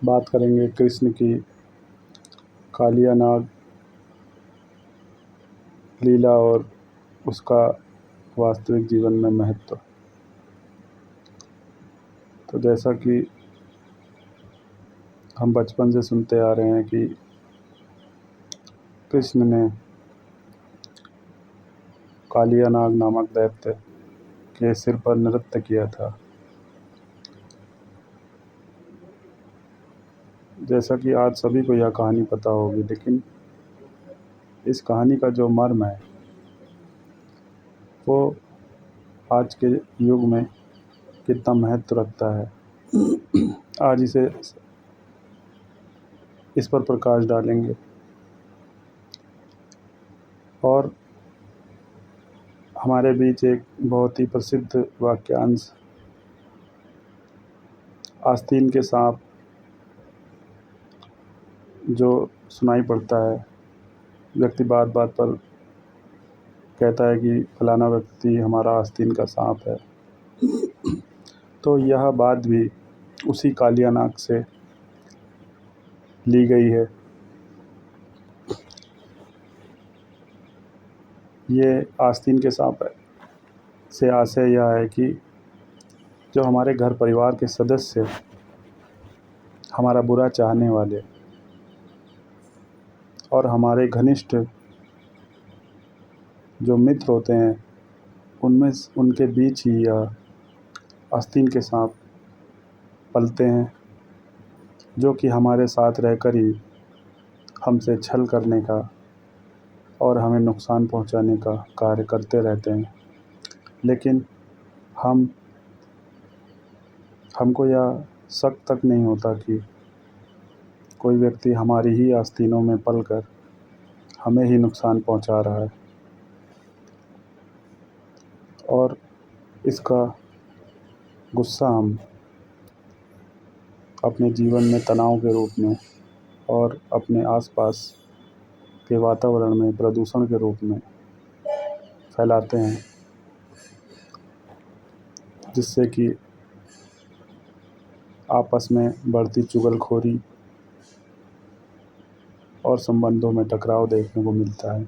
बात करेंगे कृष्ण की कालिया नाग लीला और उसका वास्तविक जीवन में महत्व। तो जैसा कि हम बचपन से सुनते आ रहे हैं कि कृष्ण ने कालिया नाग नामक दैत्य के सिर पर नृत्य किया था। जैसा कि आज सभी को यह कहानी पता होगी, लेकिन इस कहानी का जो मर्म है वो आज के युग में कितना महत्व रखता है, आज इस पर प्रकाश डालेंगे। और हमारे बीच एक बहुत ही प्रसिद्ध वाक्यांश आस्तीन के सांप जो सुनाई पड़ता है। व्यक्ति बात बात पर कहता है कि फलाना व्यक्ति हमारा आस्तीन का सांप है। तो यह बात भी उसी कालिया नाग से ली गई है। ये आस्तीन के सांप से आशय यह है कि जो हमारे घर परिवार के सदस्य हमारा बुरा चाहने वाले और हमारे घनिष्ठ जो मित्र होते हैं उनके बीच ही यह आस्तीन के सांप पलते हैं, जो कि हमारे साथ रहकर ही हमसे छल करने का और हमें नुकसान पहुंचाने का कार्य करते रहते हैं। लेकिन हमको यह शक तक नहीं होता कि कोई व्यक्ति हमारी ही आस्तीनों में पलकर हमें ही नुकसान पहुंचा रहा है। और इसका गुस्सा हम अपने जीवन में तनाव के रूप में और अपने आसपास के वातावरण में प्रदूषण के रूप में फैलाते हैं, जिससे कि आपस में बढ़ती चुगलखोरी और संबंधों में टकराव देखने को मिलता है,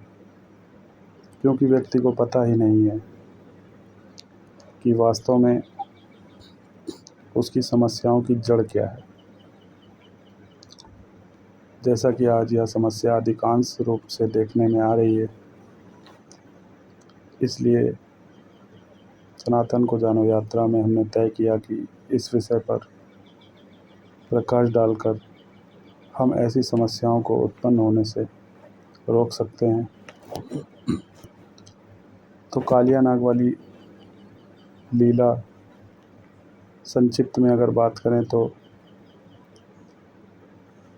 क्योंकि व्यक्ति को पता ही नहीं है कि वास्तव में उसकी समस्याओं की जड़ क्या है। जैसा कि आज यह समस्या अधिकांश रूप से देखने में आ रही है, इसलिए सनातन को जानो यात्रा में हमने तय किया कि इस विषय पर प्रकाश डालकर हम ऐसी समस्याओं को उत्पन्न होने से रोक सकते हैं। तो कालिया नाग वाली लीला संक्षिप्त में अगर बात करें तो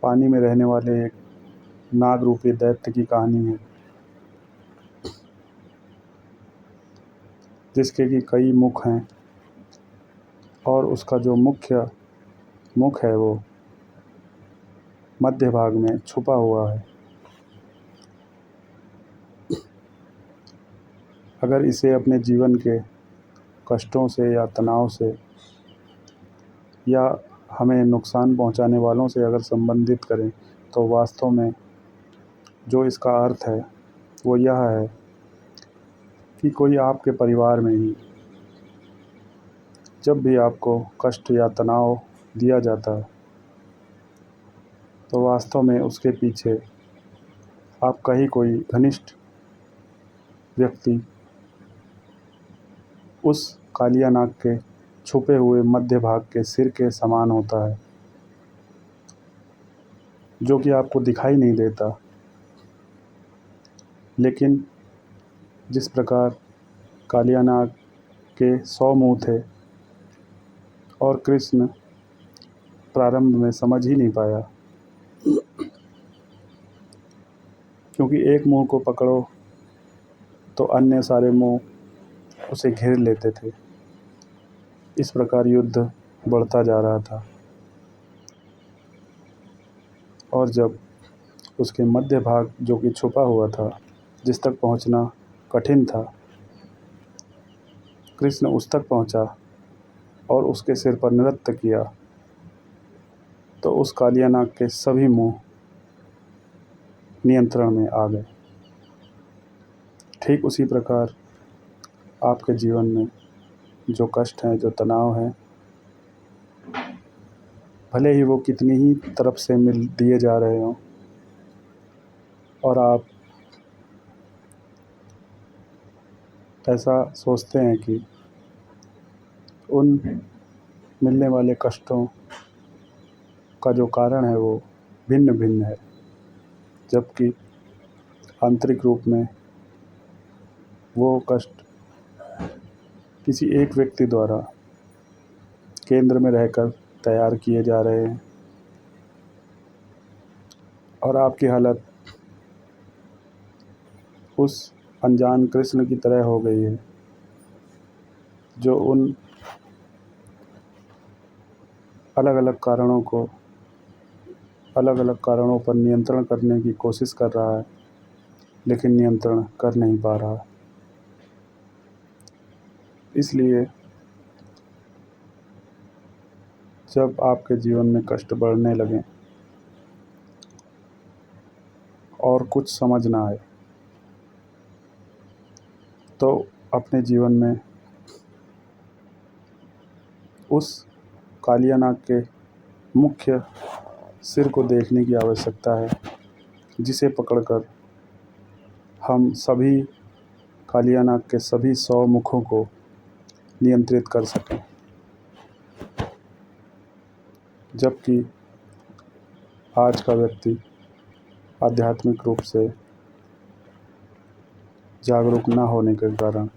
पानी में रहने वाले एक नाग रूपी दैत्य की कहानी है, जिसके कि कई मुख हैं और उसका जो मुख्य मुख है वो मध्य भाग में छुपा हुआ है। अगर इसे अपने जीवन के कष्टों से या तनाव से या हमें नुकसान पहुंचाने वालों से अगर संबंधित करें तो वास्तव में जो इसका अर्थ है वो यह है कि कोई आपके परिवार में ही जब भी आपको कष्ट या तनाव दिया जाता है तो वास्तव में उसके पीछे आपका ही कोई घनिष्ठ व्यक्ति उस कालिया नाग के छुपे हुए मध्य भाग के सिर के समान होता है, जो कि आपको दिखाई नहीं देता। लेकिन जिस प्रकार कालिया नाग के 100 मुंह थे और कृष्ण प्रारंभ में समझ ही नहीं पाया, क्योंकि एक मुंह को पकड़ो तो अन्य सारे मुंह उसे घेर लेते थे। इस प्रकार युद्ध बढ़ता जा रहा था और जब उसके मध्य भाग जो कि छुपा हुआ था, जिस तक पहुंचना कठिन था, कृष्ण उस तक पहुंचा और उसके सिर पर नृत्य किया, तो उस कालिया नाग के सभी मुंह नियंत्रण में आ गए। ठीक उसी प्रकार आपके जीवन में जो कष्ट हैं, जो तनाव हैं, भले ही वो कितनी ही तरफ से मिल दिए जा रहे हों और आप ऐसा सोचते हैं कि उन मिलने वाले कष्टों का जो कारण है वो भिन्न भिन्न है, जबकि आंतरिक रूप में वो कष्ट किसी एक व्यक्ति द्वारा केंद्र में रहकर तैयार किए जा रहे हैं और आपकी हालत उस अनजान कृष्ण की तरह हो गई है जो उन अलग अलग कारणों पर नियंत्रण करने की कोशिश कर रहा है, लेकिन नियंत्रण कर नहीं पा रहा। इसलिए जब आपके जीवन में कष्ट बढ़ने लगें और कुछ समझ ना आए, तो अपने जीवन में उस कालिया नाग के मुख्य सिर को देखने की आवश्यकता है, जिसे पकड़कर हम सभी कालिया नाग के सभी 100 मुखों को नियंत्रित कर सकें। जबकि आज का व्यक्ति आध्यात्मिक रूप से जागरूक न होने के कारण